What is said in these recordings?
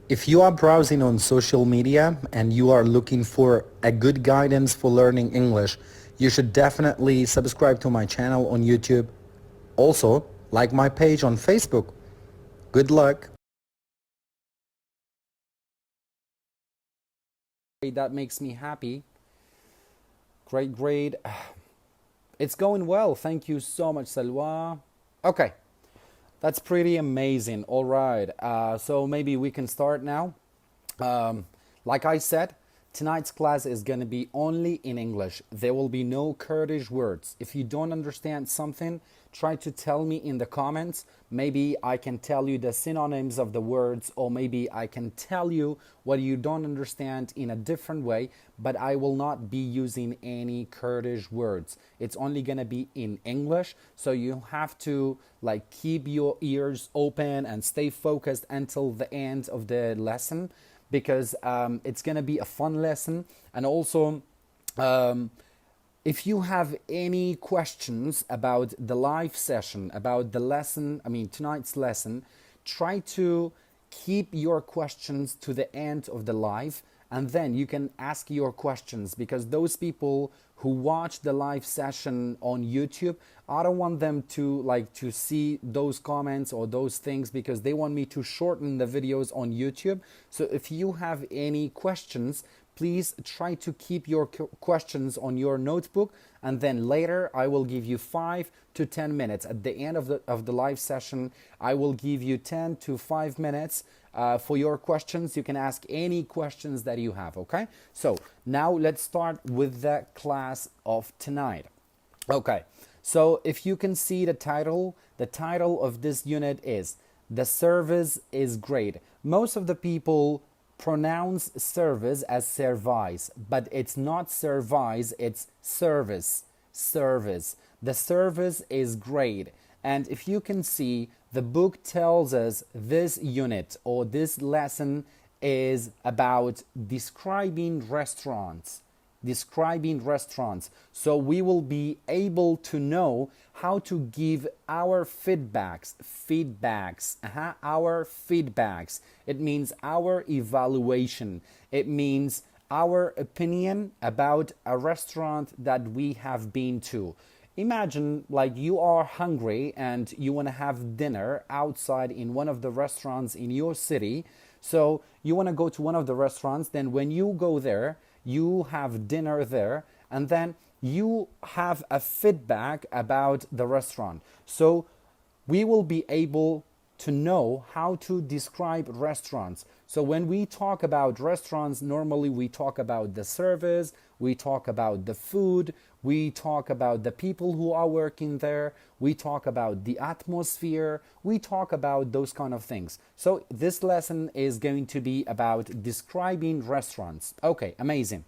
If you are browsing on social media and you are looking for a good guidance for learning English, you should definitely subscribe to my channel on YouTube. Also, like my page on Facebook. Good luck. That makes me happy. Great. It's going well. Thank you so much, Salwa. Okay. That's pretty amazing. All right. So maybe we can start now. Like I said, tonight's class is going to be only in English. There will be no Kurdish words. If you don't understand something, try to tell me in the comments. Maybe I can tell you the synonyms of the words, or maybe I can tell you what you don't understand in a different way, but I will not be using any Kurdish words. It's only going to be in English, so you have to keep your ears open and stay focused until the end of the lesson, because it's going to be a fun lesson. And also, if you have any questions about the live session, about the lesson, tonight's lesson, try to keep your questions to the end of the live, and then you can ask your questions, because those people who watch the live session on YouTube, I don't want them to see those comments or those things, because they want me to shorten the videos on YouTube. So if you have any questions, please try to keep your questions on your notebook, and then later I will give you 5 to 10 minutes. At the end of the live session, I will give you 10 to 5 minutes for your questions. You can ask any questions that you have, okay? So now let's start with the class of tonight. Okay, so if you can see the title of this unit is "The Service is Great." Most of the people pronounce service as service, but it's not service, it's service. The service is great. And if you can see, the book tells us this unit or this lesson is about describing restaurants. So we will be able to know how to give our feedbacks. Our feedbacks. It means our evaluation. It means our opinion about a restaurant that we have been to. Imagine you are hungry and you want to have dinner outside in one of the restaurants in your city. So you want to go to one of the restaurants, then when you go there, you have dinner there, and then you have a feedback about the restaurant. So we will be able to know how to describe restaurants. So when we talk about restaurants, normally we talk about the service, we talk about the food, we talk about the people who are working there, we talk about the atmosphere, we talk about those kind of things. So this lesson is going to be about describing restaurants. Okay, amazing.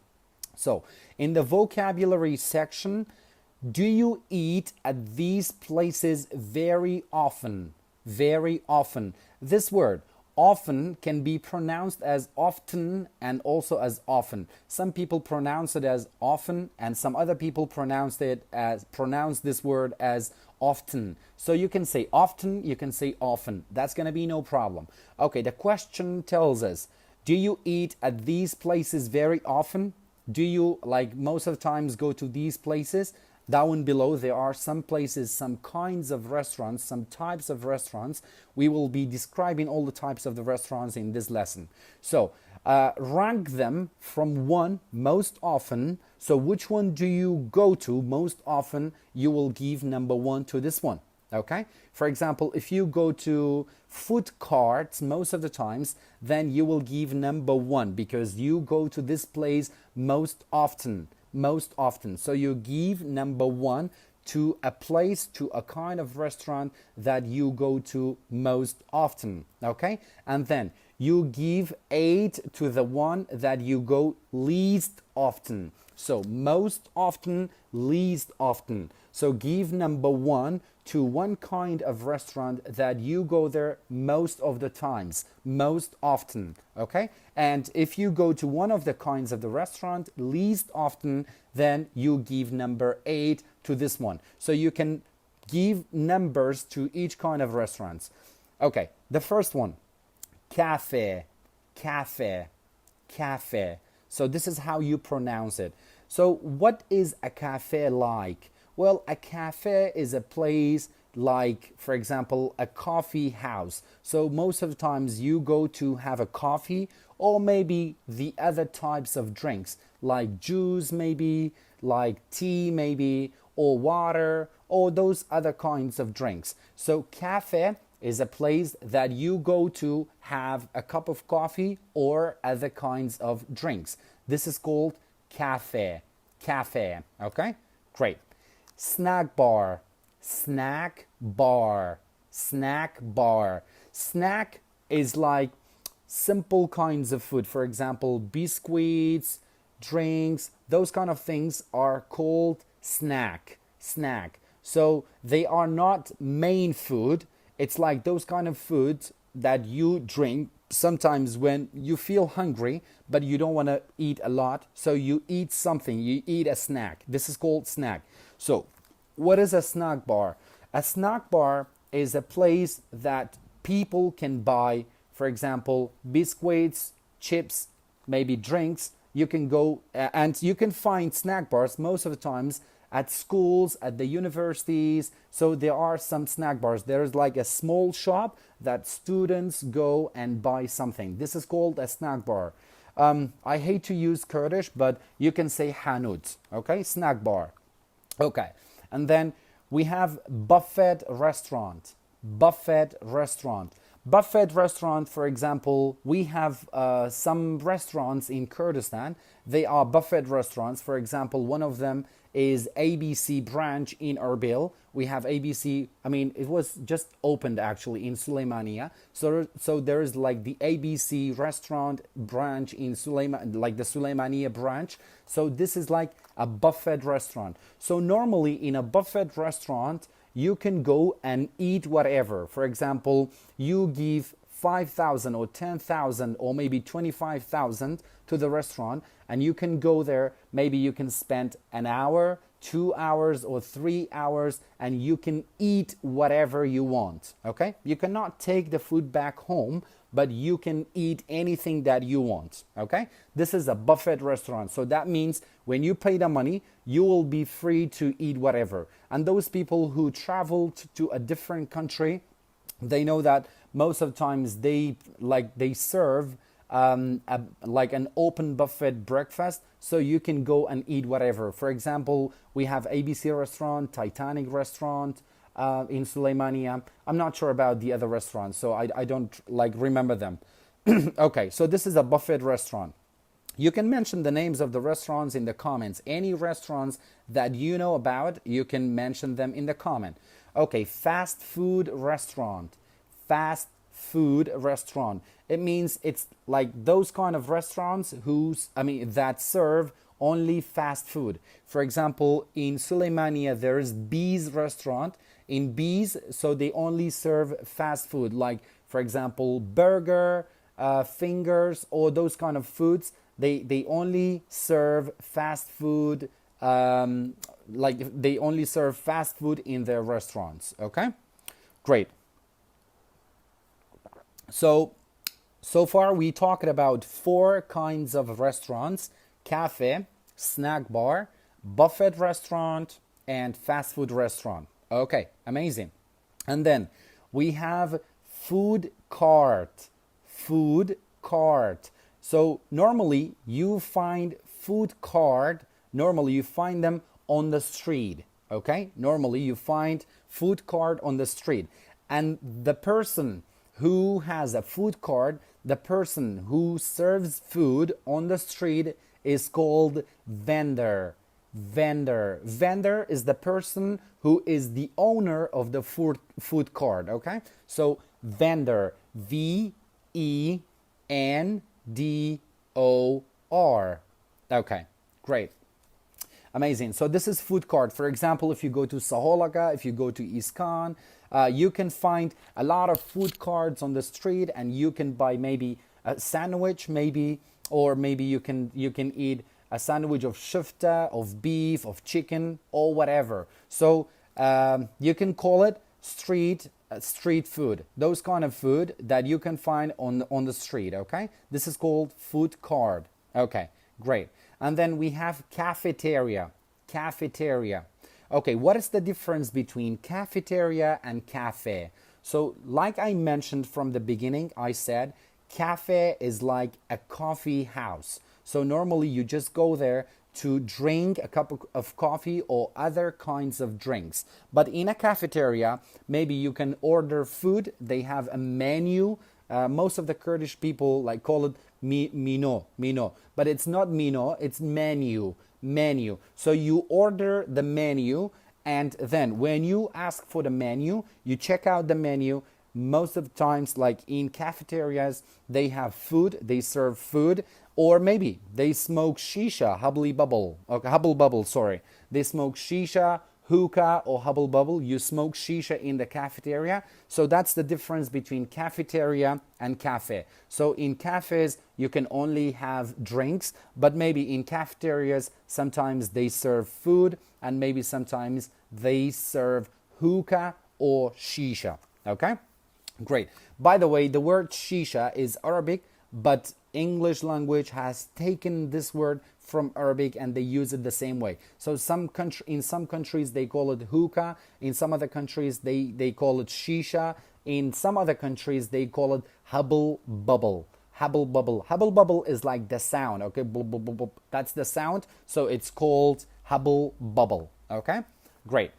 So in the vocabulary section, do you eat at these places very often? Very often. This word often can be pronounced as often and also as often. Some people pronounce it as often, and some other people pronounce this word as often. So you can say often, you can say often. That's going to be no problem. Okay, the question tells us, do you eat at these places very often? Do you, most of the times, go to these places? Down below, there are some places, some kinds of restaurants, some types of restaurants. We will be describing all the types of the restaurants in this lesson. So rank them from 1, most often. So which one do you go to most often? You will give number 1 to this one. Okay? For example, if you go to food carts most of the times, then you will give number 1 because you go to this place most often. So you give number 1 to a place, to a kind of restaurant that you go to most often. Okay? And then you give 8 to the one that you go least often. So most often, least often. So give number 1 to one kind of restaurant that you go there most of the times, most often, okay? And if you go to one of the kinds of the restaurant least often, then you give number 8 to this one. So you can give numbers to each kind of restaurants. Okay, the first one, cafe. cafe, cafe. So this is how you pronounce it. So what is a cafe like? Well, a cafe is a place like, for example, a coffee house. So most of the times you go to have a coffee, or maybe the other types of drinks like juice maybe, like tea maybe, or water, or those other kinds of drinks. So cafe is a place that you go to have a cup of coffee or other kinds of drinks. This is called cafe, cafe, okay? Great. Snack bar, snack bar, snack bar. Snack is like simple kinds of food. For example, biscuits, drinks, those kind of things are called snack, snack. So they are not main food. It's like those kind of foods that you drink sometimes when you feel hungry, but you don't want to eat a lot. So you eat something, you eat a snack. This is called snack. So what is a snack bar? A snack bar is a place that people can buy, for example, biscuits, chips, maybe drinks. You can go and you can find snack bars most of the times at schools, at the universities. So there are some snack bars. There's like a small shop that students go and buy something. This is called a snack bar. I hate to use Kurdish, but you can say hanut, okay? Snack bar. Okay. And then we have buffet restaurant. Buffet restaurant. Buffet restaurant, for example, we have some restaurants in Kurdistan. They are buffet restaurants. For example, one of them is ABC branch in Erbil. We have ABC, I mean, it was just opened actually in Suleymania. So there is like the ABC restaurant branch in like the Suleymania branch. So this is like a buffet restaurant. So normally in a buffet restaurant, you can go and eat whatever. For example, you give 5,000 or 10,000 or maybe 25,000 to the restaurant, and you can go there. Maybe you can spend an hour, 2 hours, or 3 hours, and you can eat whatever you want. Okay? You cannot take the food back home, but you can eat anything that you want. Okay? This is a buffet restaurant. So that means when you pay the money, you will be free to eat whatever. And those people who travel to a different country, they know that most of the times they serve like an open buffet breakfast, so you can go and eat whatever. For example, we have ABC restaurant, Titanic restaurant in Suleymania. I'm not sure about the other restaurants, so I don't like remember them. Okay, so this is a buffet restaurant. You can mention the names of the restaurants in the comments. Any restaurants that you know about, you can mention them in the comment. Okay, fast food restaurant. Fast food restaurant. It means it's like those kind of restaurants that serve only fast food. For example, in Suleymania, there is Bees restaurant. In Bees, so they only serve fast food, like, for example, burger, fingers, or those kind of foods. They only serve fast food, like they only serve fast food in their restaurants, okay? Great. So far we talked about 4 kinds of restaurants: cafe, snack bar, buffet restaurant, and fast food restaurant. Okay, amazing. And then we have food cart. Food cart. So normally you find food cart, normally you find them on the street, okay? Normally you find food cart on the street. And the person who has a food cart, the person who serves food on the street is called vendor. Vendor. Vendor is the person who is the owner of the food cart, okay? So vendor, VENDOR. Okay, great. Amazing. So this is food cart. For example, if you go to Saholaka, if you go to Iskan, you can find a lot of food carts on the street, and you can buy maybe a sandwich, or maybe you can eat a sandwich of shufta, of beef, of chicken, or whatever. So you can call it street street food, those kind of food that you can find on the street, okay? This is called food court. Okay, great. And then we have cafeteria. Cafeteria. Okay, what is the difference between cafeteria and cafe? So, like I mentioned from the beginning, I said cafe is like a coffee house. So normally you just go there to drink a cup of coffee or other kinds of drinks. But in a cafeteria, maybe you can order food. They have a menu. Most of the Kurdish people like call it mino, but it's not mino, it's menu. So you order the menu, and then when you ask for the menu, you check out the menu. Most of the times, like in cafeterias, they have food, they serve food, or maybe they smoke shisha, hubble bubble, sorry. They smoke shisha, hookah, or hubble bubble. You smoke shisha in the cafeteria. So that's the difference between cafeteria and cafe. So in cafes, you can only have drinks, but maybe in cafeterias, sometimes they serve food, and maybe sometimes they serve hookah or shisha. Okay? Great. By the way, the word shisha is Arabic, but English language has taken this word from Arabic and they use it the same way. So in some countries they call it hookah, in some other countries they call it shisha, in some other countries they call it hubble bubble. Hubble bubble. Hubble bubble is like the sound, okay? That's the sound, so it's called hubble bubble, okay? Great.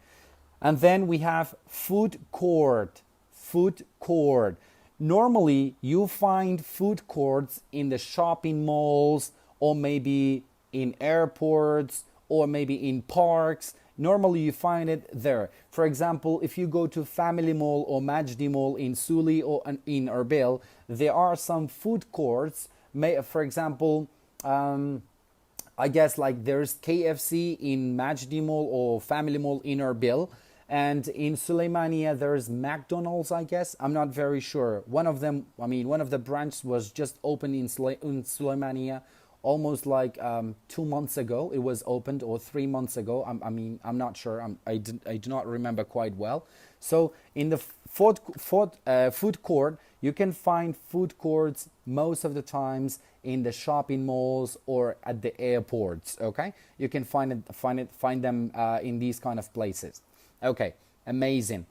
And then we have food court. Food court. Normally, you find food courts in the shopping malls or maybe in airports or maybe in parks. Normally, you find it there. For example, if you go to Family Mall or Majdi Mall in Suli or in Erbil, there are some food courts. For example, I guess like there's KFC in Majdi Mall or Family Mall in Erbil. And in Suleymania, there's McDonald's, I guess. I'm not very sure. One of the branches was just opened in Suleymania almost like 2 months ago. It was opened, or 3 months ago. I'm not sure. I do not remember quite well. So in the food court, you can find food courts most of the times in the shopping malls or at the airports. Okay, you can find them in these kind of places. Okay, amazing.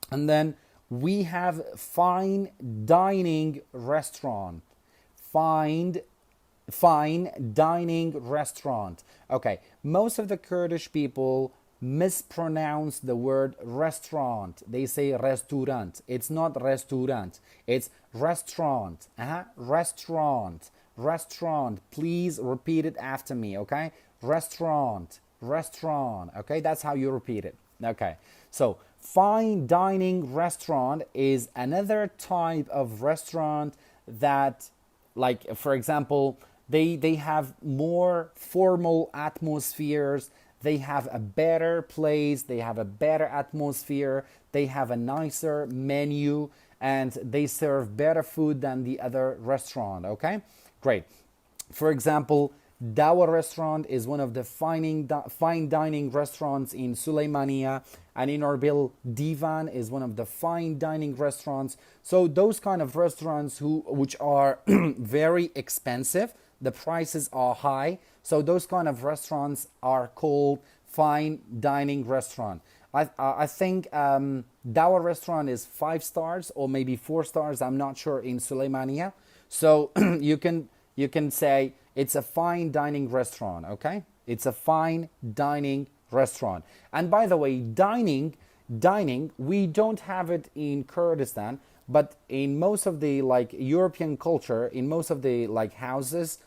And then we have fine dining restaurant. Fine dining restaurant. Okay, most of the Kurdish people mispronounce the word restaurant. They say restaurant. It's not restaurant. It's restaurant. Restaurant. Restaurant. Please repeat it after me, okay? Restaurant. Restaurant. Okay, that's how you repeat it. Okay, so fine dining restaurant is another type of restaurant that, like, for example, they have more formal atmospheres, they have a better place, they have a better atmosphere, they have a nicer menu, and they serve better food than the other restaurant, okay? Great. For example, Dawa restaurant is one of the fine dining restaurants in Suleymania, and in Erbil, Divan is one of the fine dining restaurants. So those kind of restaurants which are very expensive, the prices are high. So those kind of restaurants are called fine dining restaurant. I think Dawa restaurant is 5 stars or maybe 4 stars. I'm not sure in Suleymania. So you can say it's a fine dining restaurant, okay? It's a fine dining restaurant. And by the way, dining, we don't have it in Kurdistan, but in most of the European culture, in most of the houses,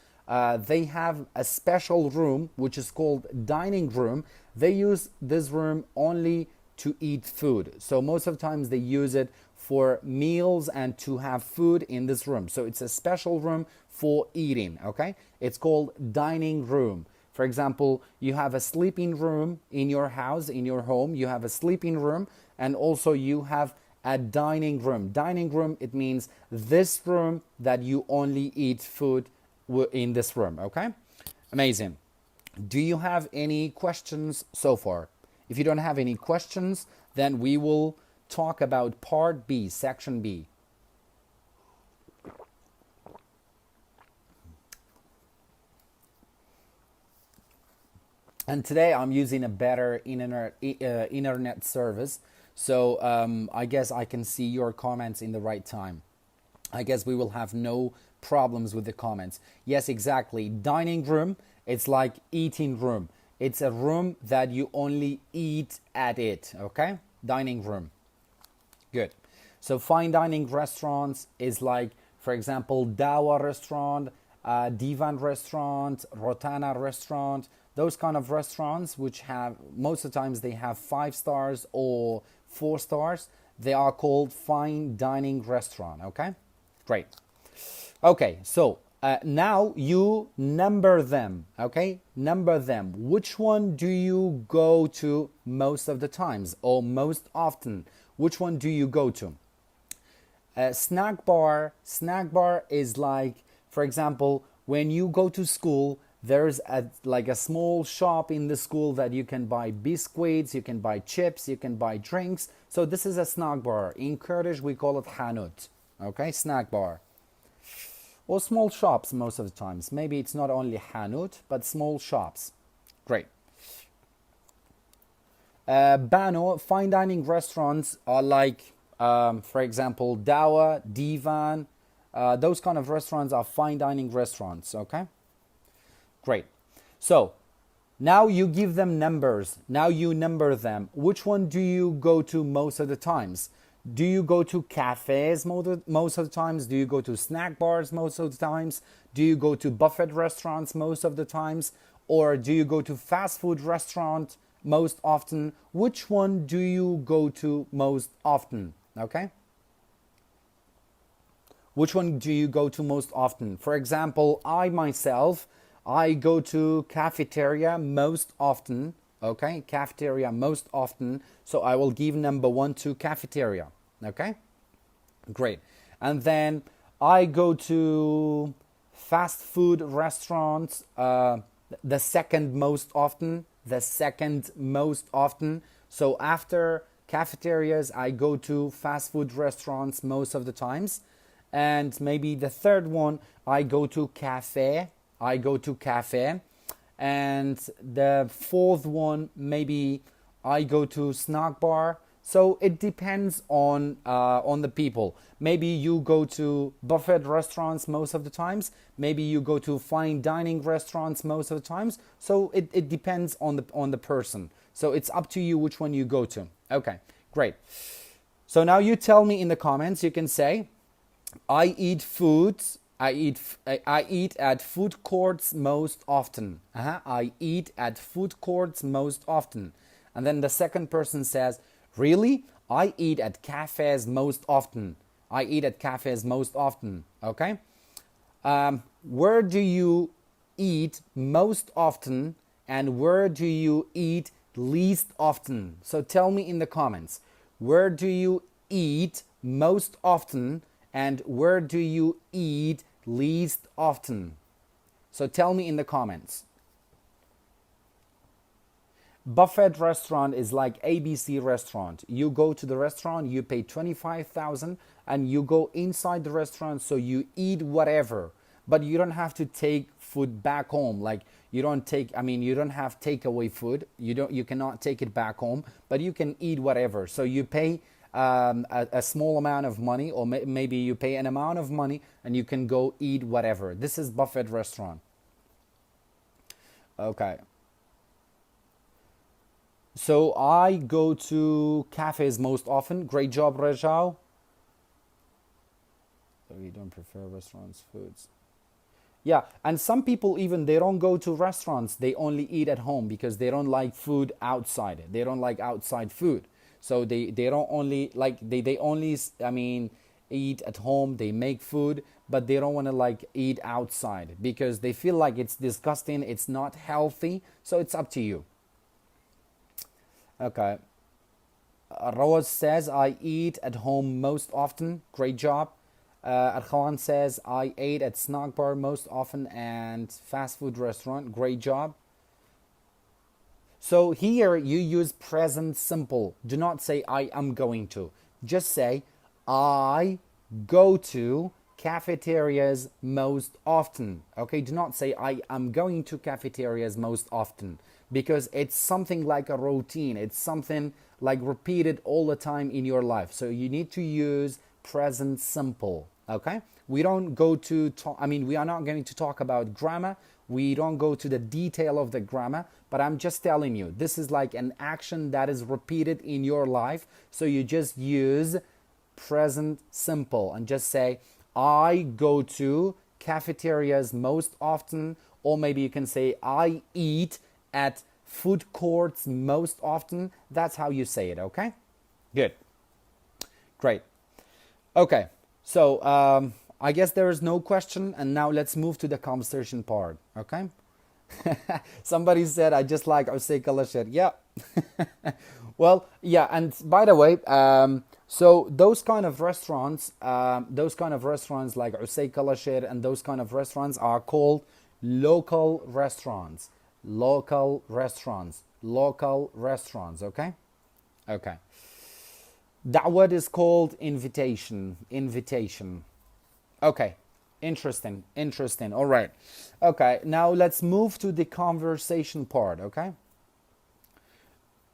they have a special room which is called dining room. They use this room only to eat food. So most of the times they use it for meals and to have food in this room. So it's a special room for eating, okay? It's called dining room. For example, you have a sleeping room in your house, in your home. You have a sleeping room, and also you have a dining room. Dining room, it means this room that you only eat food in this room, okay? Amazing. Do you have any questions so far? If you don't have any questions, then we will talk about part B, section B. And today I'm using a better internet service, so I guess I can see your comments in the right time. I guess we will have no problems with the comments. Yes, exactly. Dining room, it's like eating room. It's a room that you only eat at it, okay? Dining room. Good. So fine dining restaurants is like, for example, Dawa restaurant, Divan restaurant, Rotana restaurant, those kind of restaurants which have, most of the times they have 5 stars or 4 stars. They are called fine dining restaurant, okay? Great. Okay, so now you number them, okay? Number them. Which one do you go to most of the times or most often? Which one do you go to? Snack bar is like, for example, when you go to school, there's like a small shop in the school that you can buy biscuits, you can buy chips, you can buy drinks. So this is a snack bar. In Kurdish, we call it hanut, okay? Snack bar. Or small shops most of the times. Maybe it's not only hanut, but small shops. Great. Bano, fine dining restaurants are like, for example, Dawa, Divan. Those kind of restaurants are fine dining restaurants, okay? Great. So, now you give them numbers. Now you number them. Which one do you go to most of the times? Do you go to cafes most of the times? Do you go to snack bars most of the times? Do you go to buffet restaurants most of the times? Or do you go to fast food restaurant most often? Which one do you go to most often? Okay? Which one do you go to most often? For example, I myself, I go to cafeteria most often. Okay, cafeteria most often. So I will give number 1 to cafeteria. Okay, great. And then I go to fast food restaurants the second most often. The second most often. So after cafeterias, I go to fast food restaurants most of the times. And maybe the third one, I go to cafe. I go to cafe. And the fourth one, maybe I go to snack bar. So it depends on the people. Maybe you go to buffet restaurants most of the times. Maybe you go to fine dining restaurants most of the times. So it depends on the person. So it's up to you which one you go to. Okay, great. So now you tell me in the comments. You can say, I eat foods. I eat at food courts most often. I eat at food courts most often. And then the second person says, really? I eat at cafes most often. I eat at cafes most often. Okay? Where do you eat most often and where do you eat least often? So tell me in the comments. Where do you eat most often and where do you eat least often? So tell me in the comments. Buffet restaurant is like ABC restaurant. You go to the restaurant, you pay 25,000 and you go inside the restaurant, so you eat whatever, but you don't have to take food back home. Like you don't have takeaway food. You cannot take it back home, but you can eat whatever. So you pay a small amount of money, or maybe you pay an amount of money and you can go eat whatever. This is buffet restaurant. Okay. So I go to cafes most often. Great job, Rajao. So you don't prefer restaurants, foods. Yeah, and some people even, they don't go to restaurants. They only eat at home because they don't like food outside. They don't like outside food. So they don't only like, they only, eat at home. They make food, but they don't want to like eat outside because they feel like it's disgusting. It's not healthy. So it's up to you. Okay. Rawaz says, I eat at home most often. Great job. Arkhawan says, I ate at snack bar most often and fast food restaurant. Great job. So here you use present simple. Do not say I am going to. Just say I go to cafeterias most often. Okay, do not say I am going to cafeterias most often, because it's something like a routine. It's something like repeated all the time in your life. So you need to use present simple. Okay, we don't go to we are not going to talk about grammar. We don't go to the detail of the grammar, but I'm just telling you, this is like an action that is repeated in your life. So you just use present simple and just say I go to cafeterias most often, or maybe you can say I eat at food courts most often. That's how you say it. Okay, good, great. Okay, so I guess there is no question, and now let's move to the conversation part. Okay. Somebody said I just like Usay Kalashir. Yeah. Well, yeah, and by the way, so those kind of restaurants like Usay Kalashir and those kind of restaurants are called local restaurants. Local restaurants. Local restaurants. Okay. Okay. That word is called invitation. Invitation. Okay, interesting. All right. Okay, now let's move to the conversation part, okay?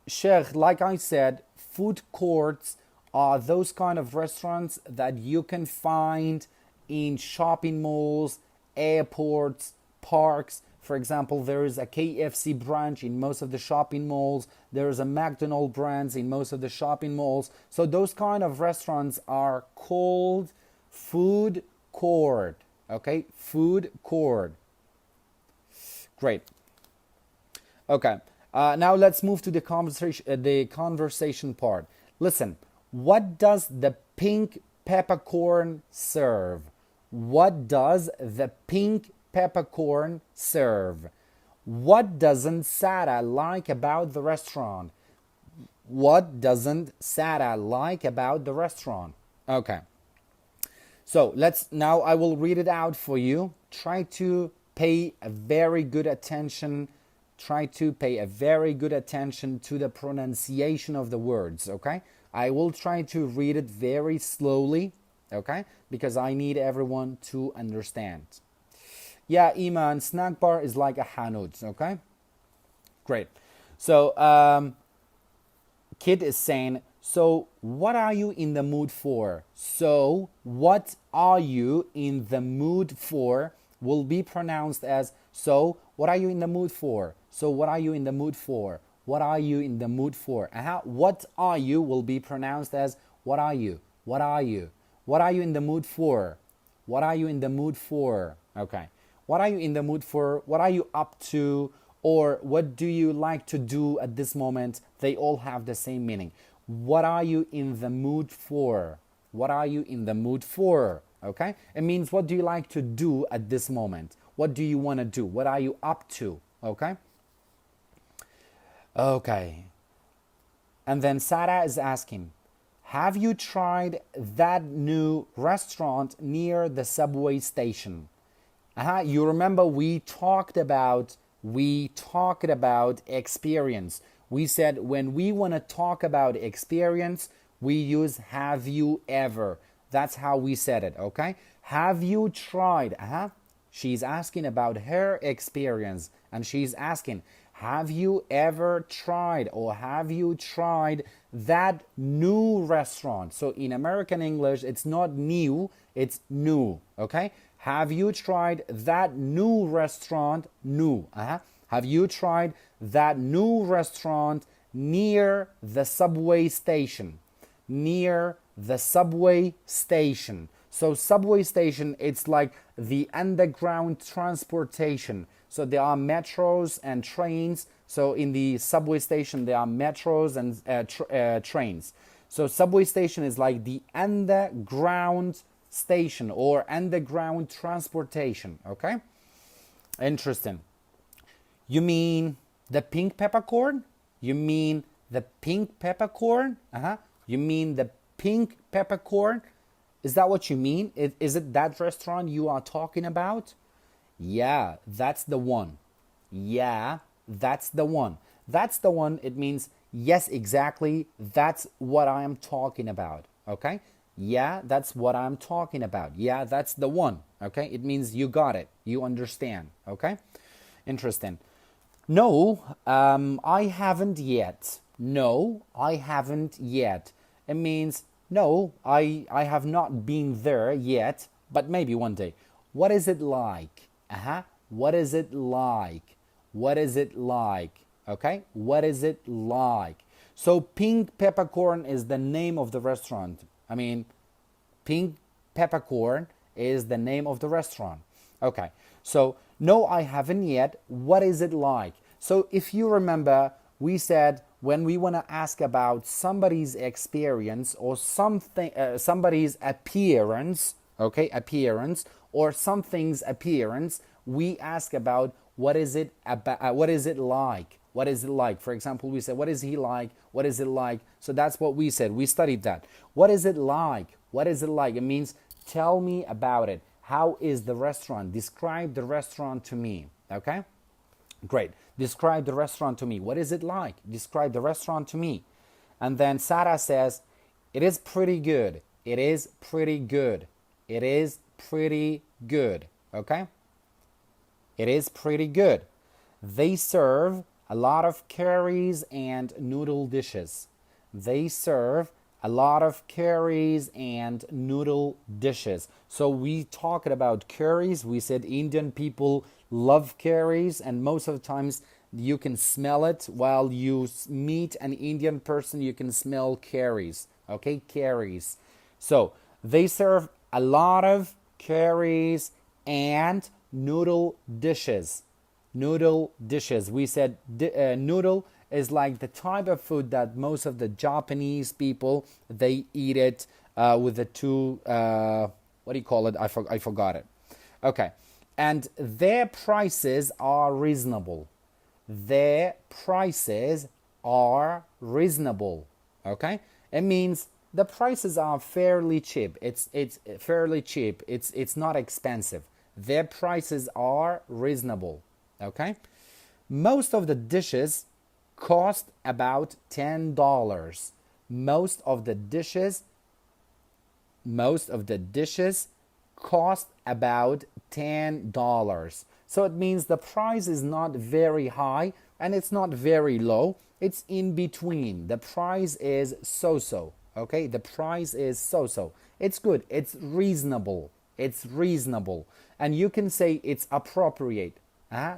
Sheikh, like I said, food courts are those kind of restaurants that you can find in shopping malls, airports, parks. For example, there is a KFC branch in most of the shopping malls. There is a McDonald's branch in most of the shopping malls. So those kind of restaurants are called food court. Okay, food court. Great. Okay, now let's move to the conversation part. Listen, what does the pink peppercorn serve? What does the pink peppercorn serve? What doesn't Sarah like about the restaurant? What doesn't Sarah like about the restaurant? Okay. So now I will read it out for you. Try to pay a very good attention. Try to pay a very good attention to the pronunciation of the words, okay? I will try to read it very slowly, okay? Because I need everyone to understand. Yeah, Iman, snack bar is like a hanout, okay? Great. So, Kid is saying, so what are you in the mood for? So what are you in the mood for will be pronounced as so what are you in the mood for? So what are you in the mood for? What are you in the mood for? What are you will be pronounced as what are you? What are you? What are you in the mood for? What are you in the mood for? Okay. What are you in the mood for? What are you up to? Or what do you like to do at this moment? They all have the same meaning. What are you in the mood for? What are you in the mood for? Okay? It means what do you like to do at this moment? What do you want to do? What are you up to? Okay? Okay. And then Sarah is asking, have you tried that new restaurant near the subway station? You remember we talked about experience. We said when we want to talk about experience, we use have you ever. That's how we said it, okay? Have you tried? She's asking about her experience, and she's asking, have you ever tried or have you tried that new restaurant? So in American English, it's not new, it's new, okay? Have you tried that new restaurant? New. Have you tried that new restaurant near the subway station? Near the subway station. So subway station, it's like the underground transportation. So there are metros and trains. So in the subway station, there are metros and trains. So subway station is like the underground station or underground transportation. Okay, interesting. You mean the pink peppercorn? You mean the pink peppercorn? You mean the pink peppercorn? Is that what you mean? Is it that restaurant you are talking about? Yeah, that's the one. Yeah, that's the one. that's the one. It means yes, exactly. That's what I am talking about. Okay? Yeah, that's what I'm talking about. Yeah, that's the one. Okay? It means you got it. You understand. Okay? Interesting. No, I haven't yet. No, I haven't yet. It means no, I have not been there yet, but maybe one day. What is it like? What is it like? What is it like? Okay? What is it like? So Pink Peppercorn is the name of the restaurant. I mean, Pink Peppercorn is the name of the restaurant. Okay. So, no, I haven't yet. What is it like? So if you remember, we said when we want to ask about somebody's experience or something, somebody's appearance, okay, appearance, or something's appearance, we ask about what is it about, what is it like? What is it like? For example, we said, what is he like? What is it like? So that's what we said. We studied that. What is it like? What is it like? It means tell me about it. How is the restaurant? Describe the restaurant to me. Okay? Great. Describe the restaurant to me. What is it like? Describe the restaurant to me. And then Sarah says, it is pretty good. It is pretty good. It is pretty good. Okay? It is pretty good. They serve a lot of curries and noodle dishes. They serve a lot of curries and noodle dishes. So we talked about curries. We said Indian people love curries, and most of the times you can smell it. While you meet an Indian person, you can smell curries. Okay, curries. So they serve a lot of curries and noodle dishes. Noodle dishes. We said noodle is like the type of food that most of the Japanese people, they eat it with the two, what do you call it? I forgot it. Okay. And their prices are reasonable. Their prices are reasonable. Okay? It means the prices are fairly cheap. It's fairly cheap. It's not expensive. Their prices are reasonable. Okay? Most of the dishes cost about $10. Most of the dishes cost about $10. So it means the price is not very high and it's not very low. It's in between. The price is so-so. Okay? The price is so-so. It's good. It's reasonable. It's reasonable. And you can say it's appropriate.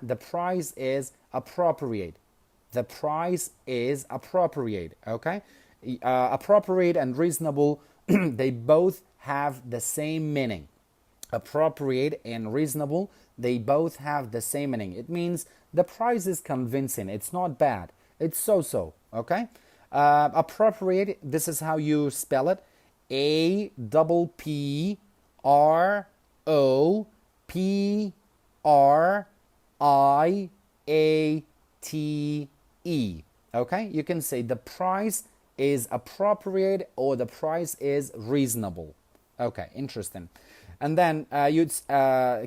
The price is appropriate. The price is appropriate. Okay? Appropriate and reasonable, they both have the same meaning. Appropriate and reasonable, they both have the same meaning. It means the price is convincing. It's not bad. It's so-so. Okay? Appropriate, this is how you spell it. A-P-R-O-P-R-I-A-T-E. Okay? You can say the price is appropriate or the price is reasonable. Okay, interesting. And then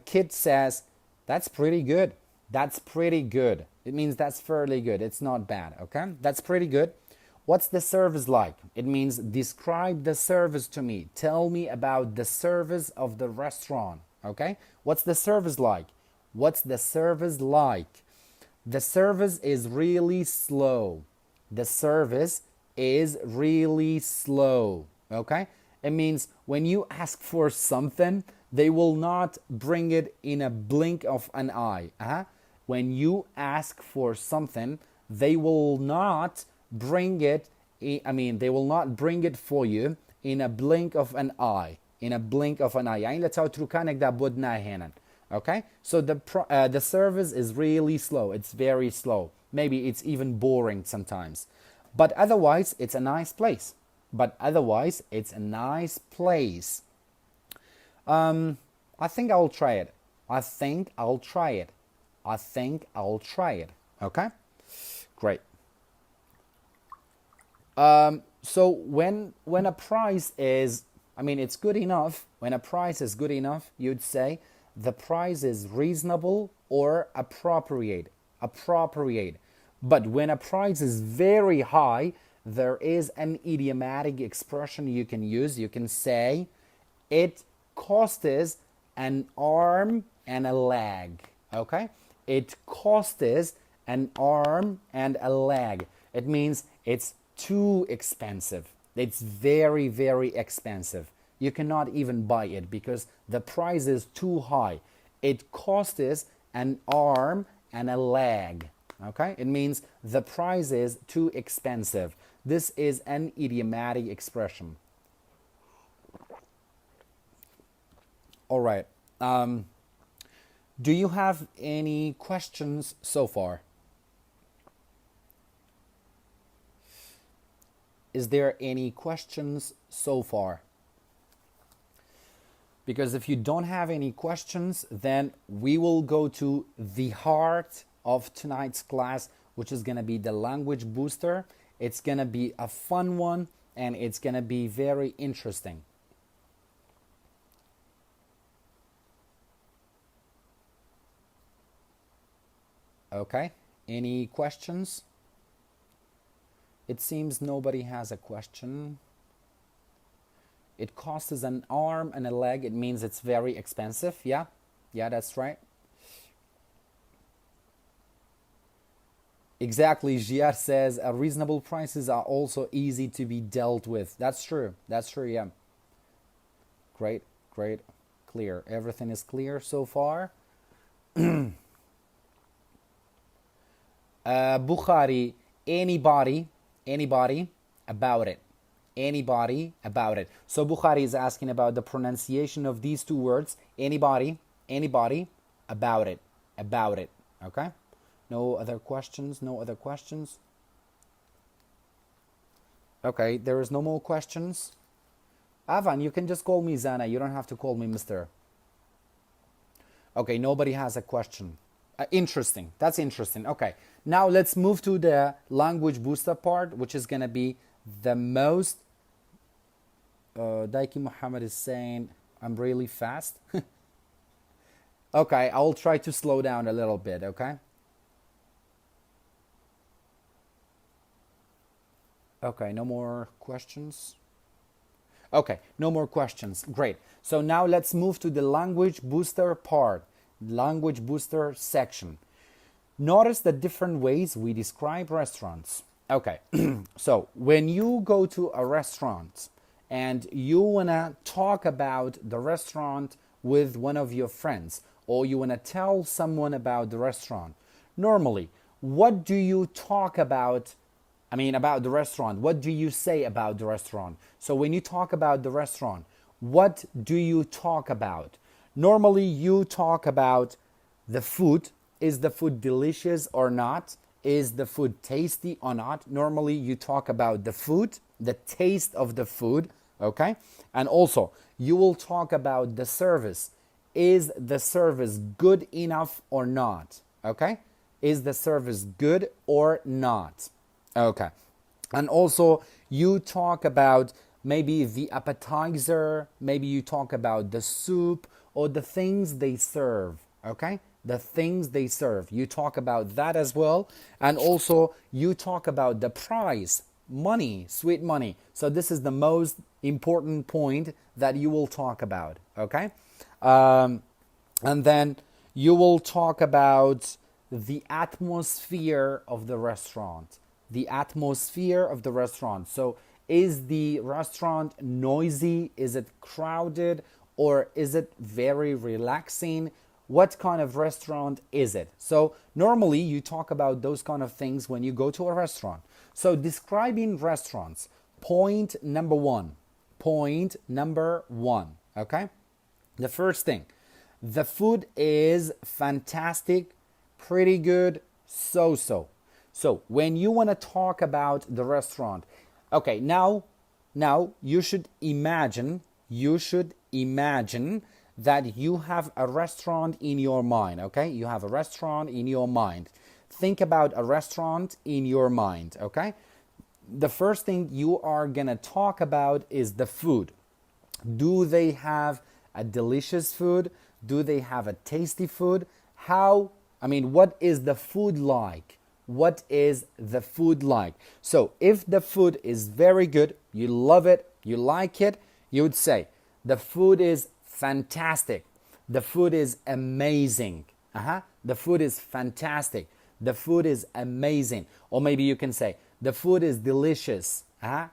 kid says, that's pretty good. That's pretty good. It means that's fairly good. It's not bad. Okay? That's pretty good. What's the service like? It means describe the service to me. Tell me about the service of the restaurant. Okay? What's the service like? What's the service like? The service is really slow. The service is really slow. Okay? It means when you ask for something, they will not bring it in a blink of an eye. When you ask for something, they will not bring it, they will not bring it for you in a blink of an eye. In a blink of an eye. يعني لتاو تروكانك دا بودنا هنا. Okay? So the service is really slow. It's very slow. Maybe it's even boring sometimes. But otherwise, it's a nice place. I think I'll try it. Okay? Great. So when a price is, it's good enough. When a price is good enough, you'd say the price is reasonable or appropriate. Appropriate. But when a price is very high, there is an idiomatic expression you can use. You can say, it costs an arm and a leg. Okay? It costs an arm and a leg. It means it's too expensive. It's very, very expensive. You cannot even buy it because the price is too high. It costs an arm and a leg. Okay? It means the price is too expensive. This is an idiomatic expression. All right. Do you have any questions so far? Is there any questions so far? Because if you don't have any questions, then we will go to the heart of tonight's class, which is going to be the language booster. It's going to be a fun one, and it's going to be very interesting. Okay, any questions? It seems nobody has a question. It costs an arm and a leg. It means it's very expensive. Yeah, that's right. Exactly, Giar says reasonable prices are also easy to be dealt with. That's true, yeah. Great, clear. Everything is clear so far. Bukhari, anybody about it. Anybody about it. So Bukhari is asking about the pronunciation of these two words. Anybody about it. Okay? No other questions? Okay, there is no more questions. Avan, you can just call me Zana. You don't have to call me Mr. Okay, nobody has a question. Interesting. That's interesting. Okay, now let's move to the language booster part, which is going to be the most... Daiki Muhammad is saying, I'm really fast. Okay, I'll try to slow down a little bit, okay? Okay, no more questions? Okay, no more questions. Great. So now let's move to the language booster part, language booster section. Notice the different ways we describe restaurants. Okay, so when you go to a restaurant and you want to talk about the restaurant with one of your friends, or you want to tell someone about the restaurant, normally, what do you talk about? About the restaurant. What do you say about the restaurant? So when you talk about the restaurant, what do you talk about? Normally, you talk about the food. Is the food delicious or not? Is the food tasty or not? Normally, you talk about the food, the taste of the food, okay? And also, you will talk about the service. Is the service good enough or not? Okay? Is the service good or not? Okay. And also, you talk about maybe the appetizer, maybe you talk about the soup or the things they serve, okay? The things they serve. You talk about that as well. And also, you talk about the price, money, sweet money. So this is the most important point that you will talk about, okay? And then you will talk about the atmosphere of the restaurant. The atmosphere of the restaurant. So is the restaurant noisy? Is it crowded? Or is it very relaxing? What kind of restaurant is it? So normally you talk about those kind of things when you go to a restaurant. So describing restaurants, point number one, okay? The first thing, the food is fantastic, pretty good, so-so. So when you want to talk about the restaurant, okay, now you should imagine that you have a restaurant in your mind, okay? You have a restaurant in your mind. Think about a restaurant in your mind, okay? The first thing you are going to talk about is the food. Do they have a delicious food? Do they have a tasty food? What is the food like? what is the food like. So if the food is very good, you love it, you like it, you would say, the food is fantastic. The food is amazing. The food is fantastic. The food is amazing. Or maybe you can say, the food is delicious.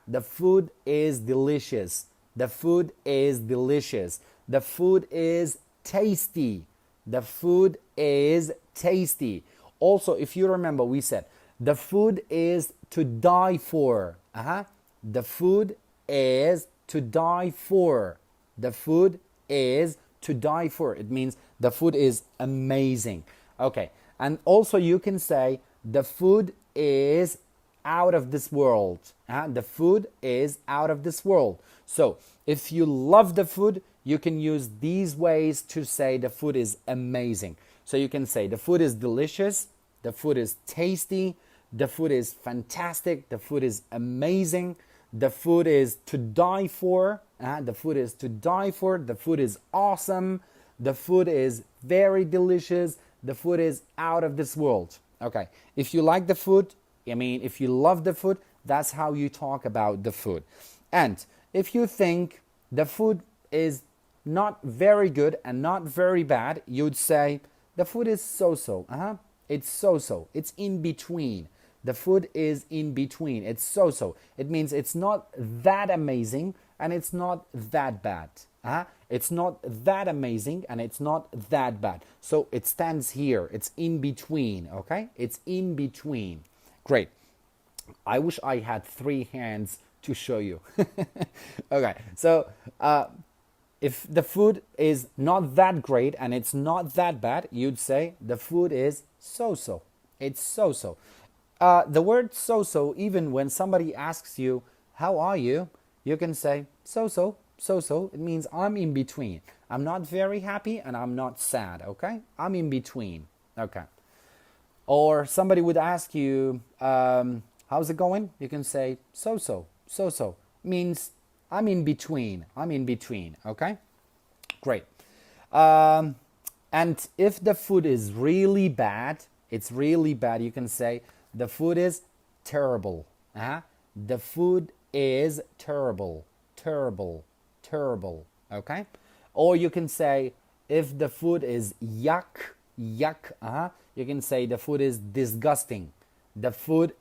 The food is delicious. The food is delicious. The food is tasty. The food is tasty. Also, if you remember, we said, the food is to die for. The food is to die for. The food is to die for. It means the food is amazing. Okay. And also you can say, the food is out of this world. The food is out of this world. So if you love the food, you can use these ways to say the food is amazing. So you can say the food is delicious, the food is tasty, the food is fantastic, the food is amazing, the food is to die for, the food is to die for, the food is awesome, the food is very delicious, the food is out of this world. Okay, if you like the food, if you love the food, that's how you talk about the food. And if you think the food is not very good and not very bad, you'd say the food is so-so. It's so-so. It's in between. The food is in between. It's so-so. It means it's not that amazing and it's not that bad. It's not that amazing and it's not that bad. So it stands here. It's in between. Okay? It's in between. Great. I wish I had 3 hands to show you. Okay. So if the food is not that great and it's not that bad, you'd say the food is so-so. It's so-so. The word so-so, even when somebody asks you, how are you? You can say so-so, so-so. It means I'm in between. I'm not very happy and I'm not sad, okay? I'm in between, okay? Or somebody would ask you, how's it going? You can say so-so, so-so. Means I'm in between. I'm in between. Okay? Great. And if the food is really bad, it's really bad, you can say the food is terrible. The food is terrible. Terrible. Terrible. Okay? Or you can say if the food is yuck, yuck, you can say the food is disgusting. The food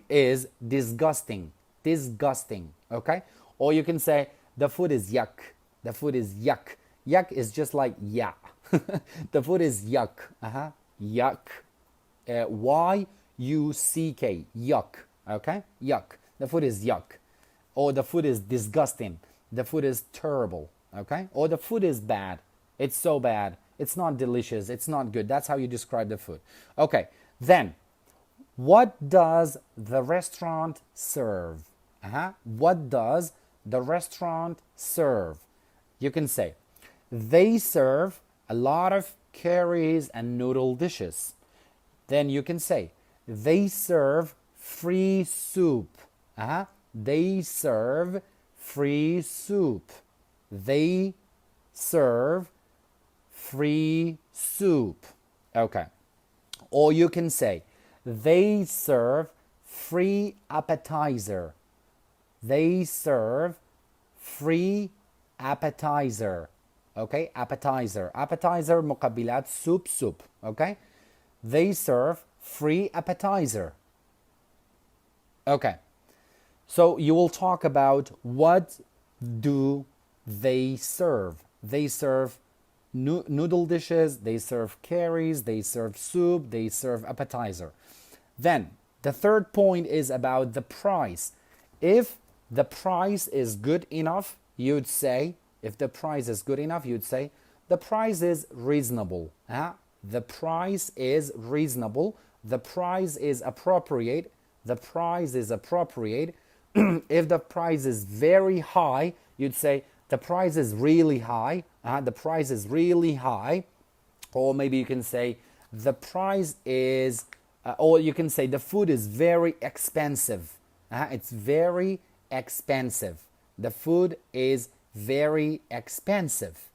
is disgusting. Disgusting. Okay? Or you can say, the food is yuck. The food is yuck. Yuck is just like yeah. The food is yuck. Yuck. Y-U-C-K. Yuck. Okay? Yuck. The food is yuck. Or the food is disgusting. The food is terrible. Okay? Or the food is bad. It's so bad. It's not delicious. It's not good. That's how you describe the food. Okay. Then, what does the restaurant serve? What does the restaurant serve? You can say, they serve a lot of curries and noodle dishes. Then you can say, they serve free soup. They serve free soup. They serve free soup. Okay. Or you can say, they serve free appetizer. They serve free appetizer. Okay? Appetizer. Appetizer مقبلات soup, soup. Okay? They serve free appetizer. Okay. So you will talk about what do they serve. They serve noodle dishes, they serve curries, they serve soup, they serve appetizer. Then the third point is about the price. If the price is good enough, you'd say, if the price is good enough, you'd say, the price is reasonable. The price is reasonable. The price is appropriate. The price is appropriate. If the price is very high, you'd say, the price is really high. The price is really high. Or maybe you can say, the price is, or you can say, the food is very expensive. It's very expensive. The food is very expensive.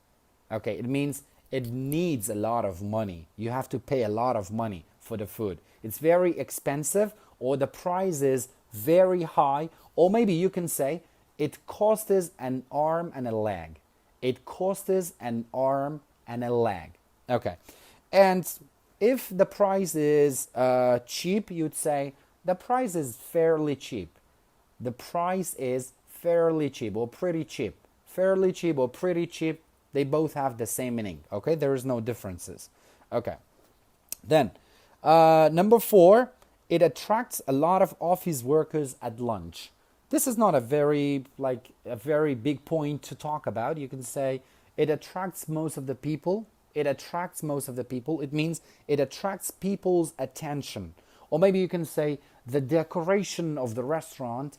Okay, it means it needs a lot of money. You have to pay a lot of money for the food. It's very expensive, or the price is very high, or maybe you can say it costs an arm and a leg. It costs an arm and a leg. Okay. And if the price is cheap, you'd say the price is fairly cheap. The price is fairly cheap or pretty cheap. Fairly cheap or pretty cheap, they both have the same meaning. Okay, there is no differences. Okay. Then, number 4, it attracts a lot of office workers at lunch. This is not a very big point to talk about. You can say it attracts most of the people. It attracts most of the people. It means it attracts people's attention. Or maybe you can say the decoration of the restaurant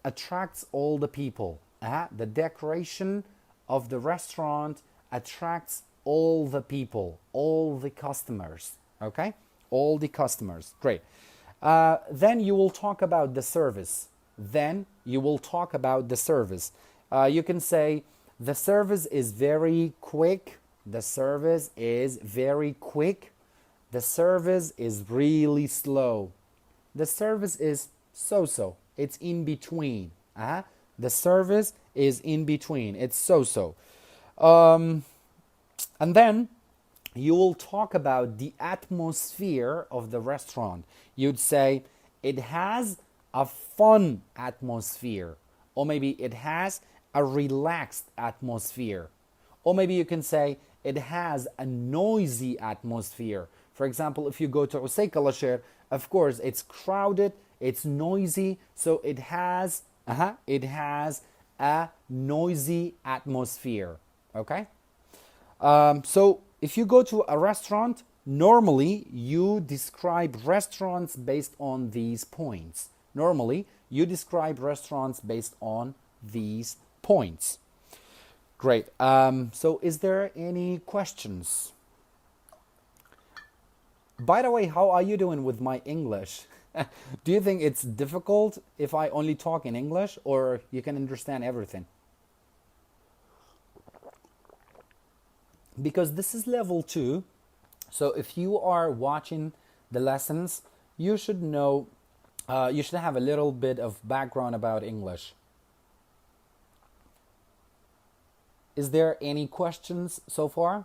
attracts all the people. The decoration of the restaurant attracts all the people, all the customers. Okay? All the customers. Great. Then you will talk about the service. Then you will talk about the service. You can say the service is very quick. The service is very quick. The service is really slow. The service is so-so. It's in between. The service is in between. It's so-so. And then you will talk about the atmosphere of the restaurant. You'd say it has a fun atmosphere, or maybe it has a relaxed atmosphere, or maybe you can say it has a noisy atmosphere. For example, if you go to Usayk al-Ashir, of course it's crowded, it's noisy, so it has a noisy atmosphere. Okay. So if you go to a restaurant, normally you describe restaurants based on these points. Normally, you describe restaurants based on these points. Great. So is there any questions? By the way, how are you doing with my English? Do you think it's difficult if I only talk in English, or you can understand everything? Because this is level 2, so if you are watching the lessons, you should know, you should have a little bit of background about English. Is there any questions so far?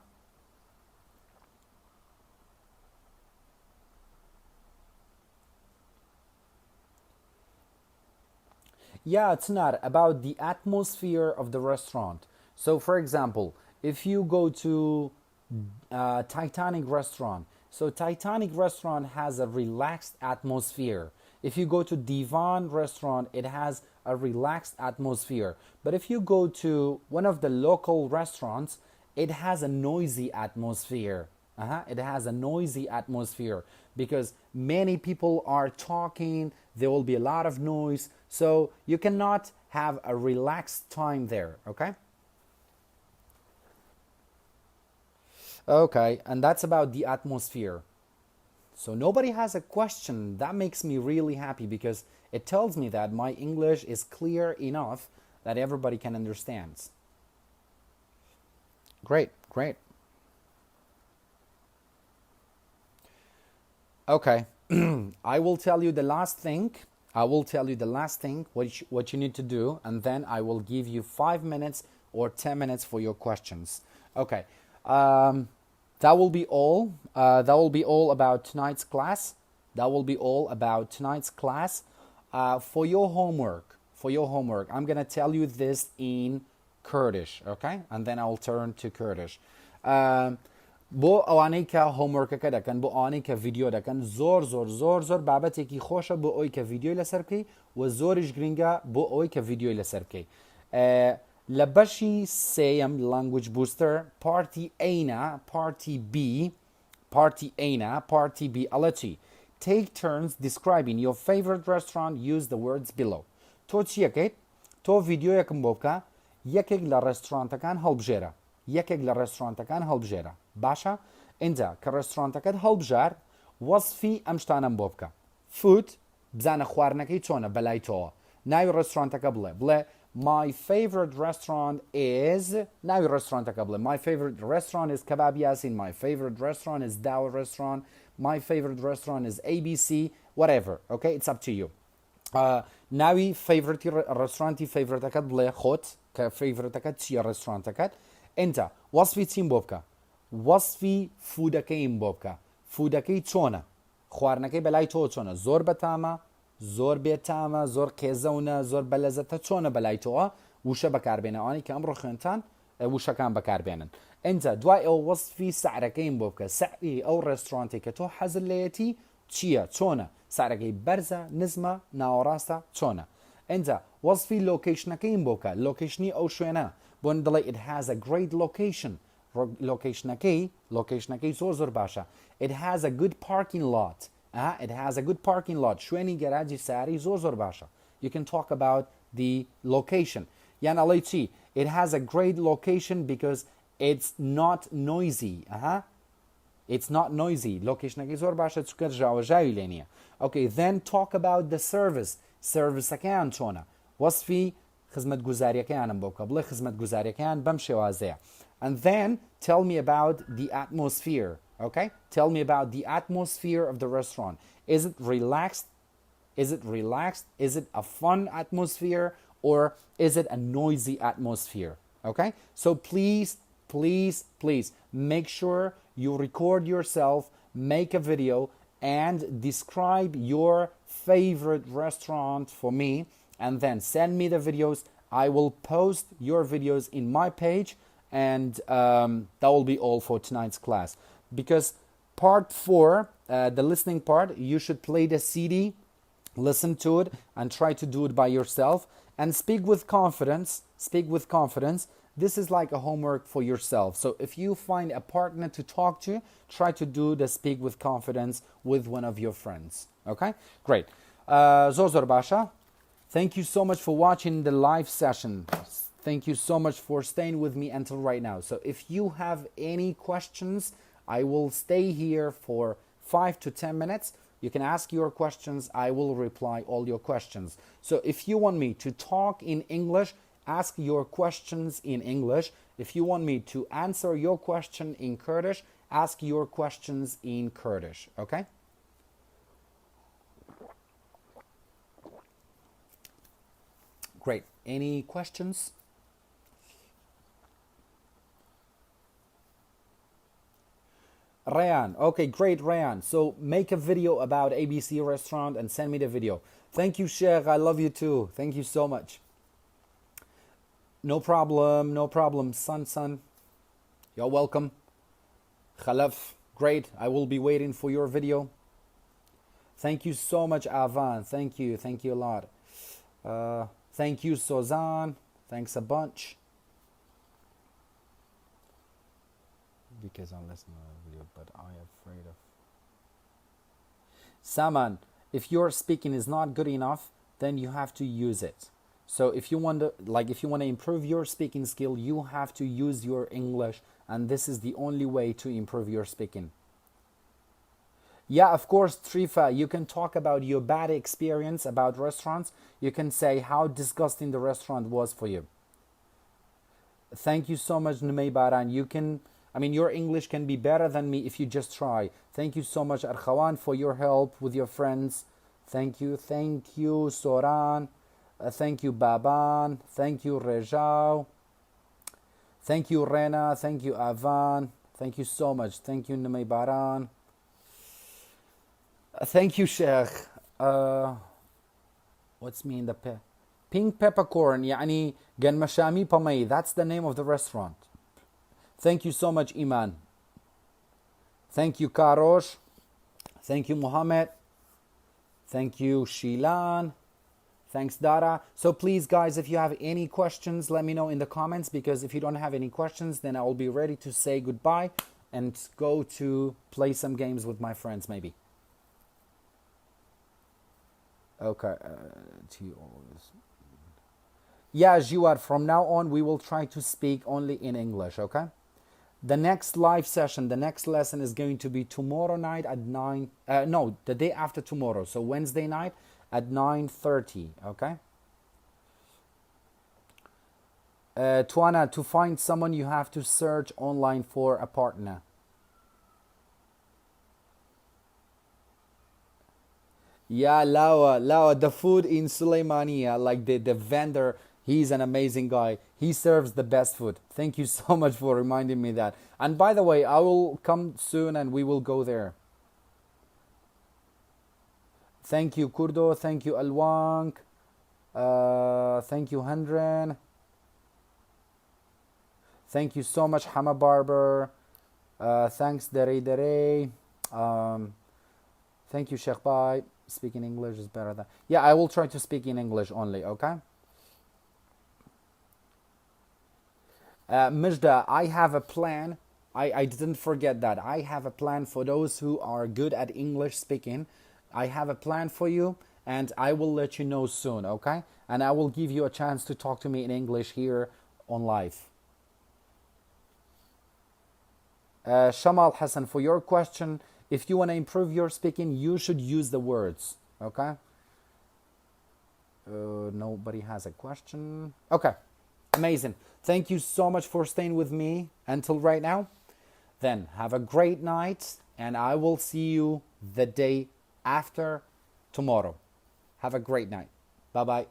Yeah, it's not about the atmosphere of the restaurant. So for example, if you go to Titanic restaurant, so Titanic restaurant has a relaxed atmosphere. If you go to Divan restaurant, it has a relaxed atmosphere. But if you go to one of the local restaurants, it has a noisy atmosphere. It has a noisy atmosphere because many people are talking, there will be a lot of noise, so you cannot have a relaxed time there, okay? Okay, and that's about the atmosphere. So nobody has a question. That makes me really happy because it tells me that my English is clear enough that everybody can understand. Great, great. Okay, I will tell you the last thing. What you need to do, and then I will give you 5 minutes or 10 minutes for your questions. Okay, that will be all. That will be all about tonight's class. For your homework, I'm gonna tell you this in Kurdish, okay? And then I'll turn to Kurdish. بۆ ئەوانەی کە هۆمۆرکەکە دەکەن بۆ ئەوانەی کە ڤیدیۆ دەکەن زۆر بابەتێکی خۆشە بۆ ئەوی کە ڤیدیۆی لەسەر بکەی و زۆریش گرنگە بۆ ئەوەی کە ڤیدیۆی لەسەر بکەی. لە بەشی سێیەم language booster party B ئەڵە چی؟ Take turns describing your favorite restaurant. Use the words below. تۆ چی یەکەیت؟ تۆ ڤیدیۆیەکم بۆ بکە یەکێک لە ڕێستورانتەکان هەڵبژێرە. باشە؟ اینجا کە ڕێستورانتەکەت هەڵبژار وەسفی ئەم شتانەم بۆ بکە. فوت بزانە خواردنەکەی چۆنە بەلای تۆوە. ناوی ڕێستورانتەکە بڵێ my favorite restaurant is ناوی ڕێستۆرانتەکە بڵێ my favorite restaurant is کەباب یاسین my favorite restaurant is داوە restaurant my favorite restaurant is ABC whatever okay it's up to you ناوی فەیڤرەتی ڕێستۆرانتی فەیڤرەتەکەت بڵێ خۆت کە فەیڤرەتەکەت چییە ڕێستۆرانتەکەت ئینتە وەسفی چیم بۆ بکە وەسفی فودەکەیم بۆ بکە فودەکەی چۆنە خواردنەکەی بەلای تۆ چۆنە زۆر بەتامە زۆر بێتامە زۆر قێزەونە زۆر بەلەزەتە چۆنە بەلای تۆوە وشە بەکاربێنەوانی کە ئەمڕۆ خوێنتان وشەکان بەکاربێنن ئینجا دوای ئەو وەسفی سەعرەکەیم بۆ بکە سەعری ئەو ڕێستۆرانتی کە تۆ حەزت لێیەتی چییە چۆنە سەعرەکەی بەرزە نزمە ناوەڕاستە چۆنە ئینجا وەسفی لۆکیشنەکەیم بۆ بکە لۆکیشنی ئەو شوێنە بۆن دڵێ it has a great location لۆکیشنەکەی زۆر باشە it has a good parking lot it has a good parking lot شوێنی گەراجی سیاری زۆر باشە you can talk about the location یان ئەڵێ چی it has a great location because it's not noisy it's not noisy لۆکیشنەکەی زۆر باشە چونکە ژاوەژاوی لێ نییە okay then talk about the serviceەکەیان چۆنە وەسفی خزمەتگوزاریەکەیانم بۆ بکە بڵێ خزمەتگوزاریەکەیان بەم شێوازەیە and then tell me about the atmosphere okay tell me about the atmosphere of the restaurant is it relaxed is it a fun atmosphere or is it a noisy atmosphere okay so please make sure you record yourself make a video and describe your favorite restaurant for me and then send me the videos I will post your videos in my page and that will be all for tonight's class because part 4 the listening part you should play the CD listen to it and try to do it by yourself and speak with confidence this is like a homework for yourself so if you find a partner to talk to try to do the speak with confidence with one of your friends okay great zor basha thank you so much for watching the live session thank you so much for staying with me until right now so if you have any questions I will stay here for 5 to 10 minutes you can ask your questions I will reply all your questions so if you want me to talk in English ask your questions in English if you want me to answer your question in Kurdish ask your questions in Kurdish okay great any questions Rayan, okay, great Rayan. So make a video about ABC restaurant and send me the video. Thank you, Sheikh. I love you too. Thank you so much. No problem. Son. You're welcome. Khalaf, great. I will be waiting for your video. Thank you so much, Avan. Thank you a lot. Thank you, Sozan. Thanks a bunch. Because I'm listening to the video, but I'm afraid of Saman, if your speaking is not good enough, then you have to use it. So if you want to improve your speaking skill, you have to use your English, and this is the only way to improve your speaking. Yeah, of course, Trifa, you can talk about your bad experience about restaurants. You can say how disgusting the restaurant was for you. Thank you so much, Numei Baran. Your English can be better than me if you just try. Thank you so much, Arkhawan, for your help with your friends. Thank you, Soran. Thank you, Baban. Thank you, Rejao. Thank you, Rena. Thank you, Avan. Thank you so much. Thank you, Numei Baran. Thank you, Sheikh. What's mean the pink peppercorn? يعني ganmashami pamay. That's the name of the restaurant. Thank you so much, Iman. Thank you, Karosh. Thank you, Mohammed. Thank you, Shilan. Thanks, Dara. So please, guys, if you have any questions, let me know in the comments, because if you don't have any questions, then I will be ready to say goodbye and go to play some games with my friends, maybe. Okay. Yeah, Jiwar, from now on, we will try to speak only in English, okay? The next live session, the next lesson is going to be tomorrow night at 9... the day after tomorrow. So Wednesday night at 9:30, okay? Tuana, to find someone you have to search online for a partner. Yeah, Lawa, the food in Suleimania, like the vendor, he's an amazing guy. He serves the best food. Thank you so much for reminding me that. And by the way, I will come soon and we will go there. Thank you, Kurdo. Thank you, Alwank. Thank you, Hendren. Thank you so much, Hama Barber. Thanks, Dere. Thank you, Sheikh Bai. Speaking English is better than... Yeah, I will try to speak in English only, okay? Mijda, I have a plan. I didn't forget that. I have a plan for those who are good at English speaking. I have a plan for you, and I will let you know soon, okay? And I will give you a chance to talk to me in English here on live. Shamal Hassan, for your question, if you want to improve your speaking, you should use the words, okay? Nobody has a question. Okay, amazing. Thank you so much for staying with me until right now. Then have a great night, and I will see you the day after tomorrow. Have a great night. Bye-bye.